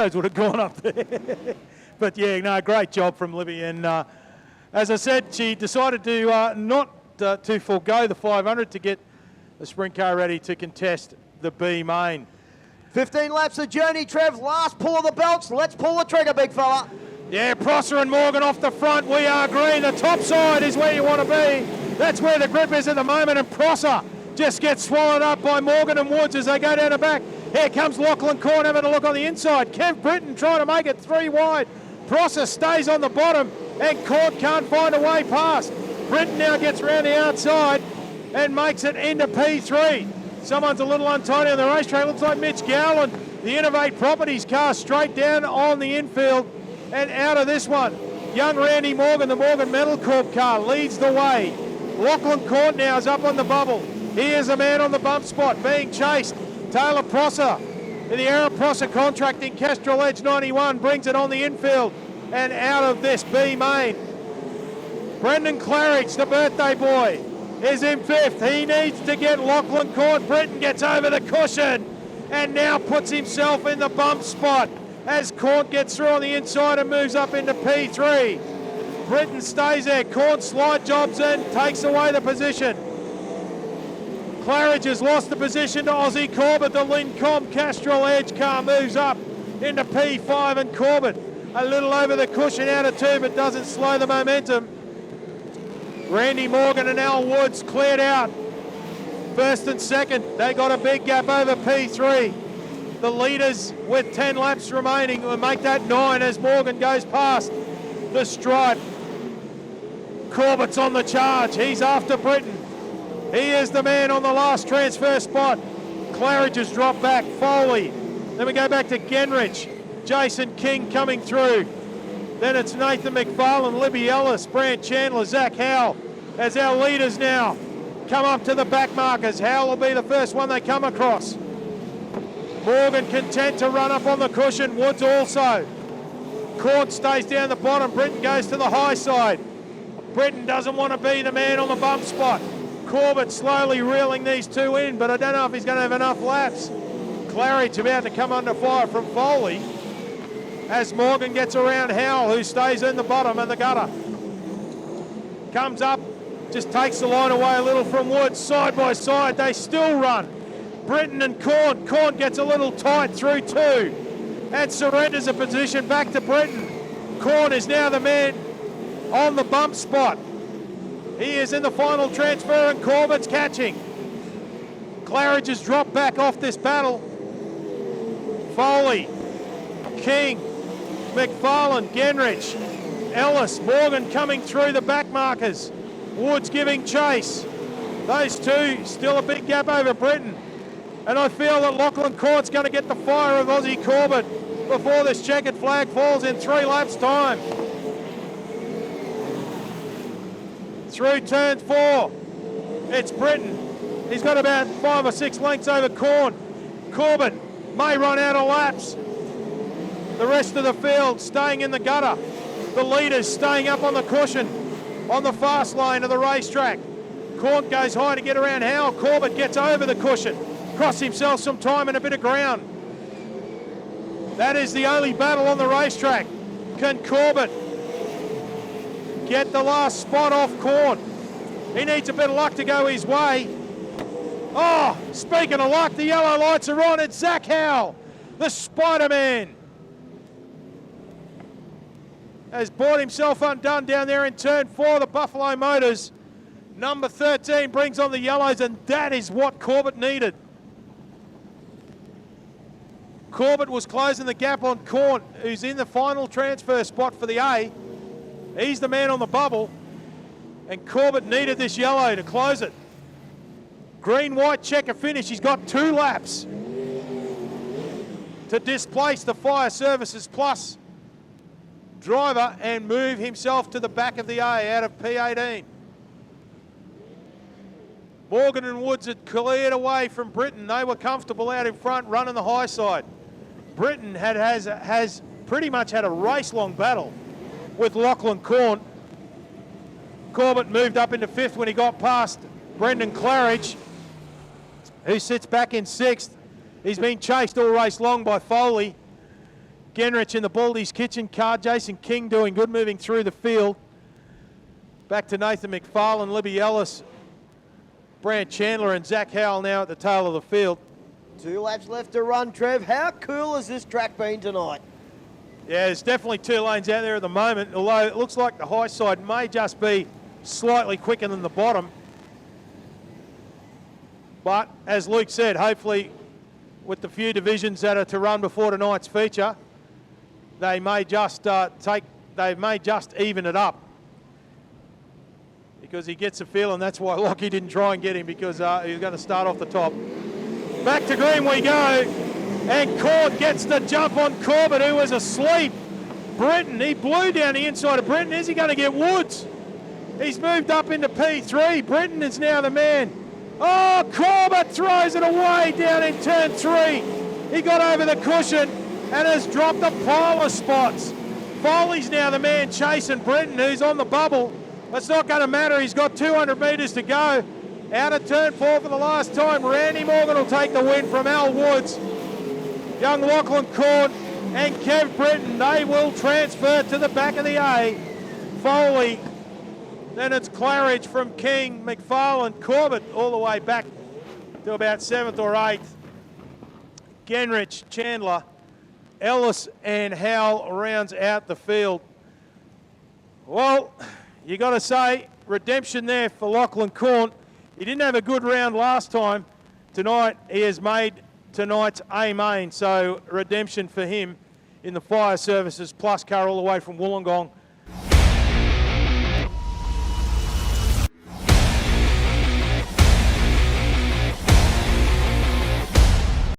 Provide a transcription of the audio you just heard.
potatoes would have gone up there. But yeah, no, great job from Libby. And as I said, she decided to not to forego the 500 to get the sprint car ready to contest the B main. 15 laps of journey, Trev. Last pull of the belts. Let's pull the trigger, big fella. Yeah, Prosser and Morgan off the front. We are green. The top side is where you want to be. That's where the grip is at the moment, and Prosser just gets swallowed up by Morgan and Woods as they go down the back. Here comes Lachlan Corn having a look on the inside. Kev Britton trying to make it 3 wide. Prosser stays on the bottom, and Corn can't find a way past. Britton now gets around the outside and makes it into P3. Someone's a little untidy on the racetrack. Looks like Mitch Gowland, the Innovate Properties car, straight down on the infield and out of this one. Young Randy Morgan, the Morgan Metal Corp car, leads the way. Lachlan Court now is up on the bubble. He is a man on the bump spot being chased. Taylor Prosser, in the Aaron Prosser Contracting Kestrel Edge 91, brings it on the infield and out of this B main. Brendan Claridge, the birthday boy, is in 5th. He needs to get Lachlan Court. Britton gets over the cushion and now puts himself in the bump spot as Corn gets through on the inside and moves up into P3. Britton stays there. Corn slide jobs in, takes away the position. Claridge has lost the position to Aussie Corbett. The Lincom Castrol Edge car moves up into P5, and Corbett a little over the cushion out of 2, but doesn't slow the momentum. Randy Morgan and Al Woods cleared out. 1st and 2nd, they got a big gap over P3. The leaders with 10 laps remaining will make that 9 as Morgan goes past the stripe. Corbett's on the charge. He's after Britton. He is the man on the last transfer spot. Claridge has dropped back. Foley. Then we go back to Genrich. Jason King coming through. Then it's Nathan McFarlane, Libby Ellis, Brant Chandler, Zach Howell as our leaders now come up to the back markers. Howell will be the first one they come across. Morgan content to run up on the cushion. Woods also. Corn stays down the bottom. Britton goes to the high side. Britton doesn't want to be the man on the bump spot. Corbett slowly reeling these two in, but I don't know if he's going to have enough laps. Claridge about to come under fire from Foley as Morgan gets around Howell, who stays in the bottom and the gutter. Comes up, just takes the line away a little from Woods. Side by side, they still run. Britton and Corn. Corn gets a little tight through 2 and surrenders a position back to Britton. Corn is now the man on the bump spot. He is in the final transfer and Corbett's catching. Claridge has dropped back off this battle. Foley, King, McFarlane, Genrich, Ellis, Morgan coming through the back markers. Woods giving chase. Those two still a big gap over Britton. And I feel that Lachlan Court's going to get the fire of Aussie Corbett before this checkered flag falls in 3 laps' time. Through turn 4, it's Britton. He's got about 5 or 6 lengths over Corn. Corbett may run out of laps. The rest of the field staying in the gutter. The leaders staying up on the cushion on the fast lane of the racetrack. Corn goes high to get around Howell. Corbett gets over the cushion. Costs himself some time and a bit of ground. That is the only battle on the racetrack. Can Corbett get the last spot off Corn? He needs a bit of luck to go his way. Oh, speaking of luck, the yellow lights are on. It's Zach Howell, the Spider-Man, has brought himself undone down there in turn 4. The Buffalo Motors, number 13, brings on the yellows, and that is what Corbett needed. Corbett was closing the gap on Corn, who's in the final transfer spot for the A. He's the man on the bubble, and Corbett needed this yellow to close it. Green-white checker finish. He's got 2 laps to displace the Fire Services Plus driver and move himself to the back of the A out of P18. Morgan and Woods had cleared away from Britton. They were comfortable out in front, running the high side. Britton has pretty much had a race-long battle with Lachlan Corn. Corbett moved up into 5th when he got past Brendan Claridge, who sits back in 6th. He's been chased all race long by Foley. Genrich in the Baldy's Kitchen car. Jason King doing good, moving through the field. Back to Nathan McFarlane, Libby Ellis, Brant Chandler and Zach Howell now at the tail of the field. 2 laps left to run, Trev. How cool has this track been tonight? Yeah, there's definitely 2 lanes out there at the moment, although it looks like the high side may just be slightly quicker than the bottom. But as Luke said, hopefully with the few divisions that are to run before tonight's feature, they may just even it up. Because he gets a feeling that's why Lockie didn't try and get him, because he was going to start off the top. Back to green we go, and Cord gets the jump on Corbett, who was asleep. Brenton, he blew down the inside of Brenton. Is he going to get Woods? He's moved up into P3. Brenton is now the man. Oh, Corbett throws it away down in turn 3. He got over the cushion and has dropped a pile of spots. Foley's now the man chasing Brenton, who's on the bubble. It's not going to matter. He's got 200 metres to go. Out of turn 4 for the last time. Randy Morgan will take the win from Al Woods. Young Lachlan Cord and Kev Britton, they will transfer to the back of the A. Foley, then it's Claridge from King, McFarlane, Corbett all the way back to about 7th or 8th. Genrich, Chandler, Ellis and Howell rounds out the field. Well, you got to say, redemption there for Lachlan Corn. He didn't have a good round last time. Tonight, he has made tonight's A main, so redemption for him in the fire services plus car all the way from Wollongong.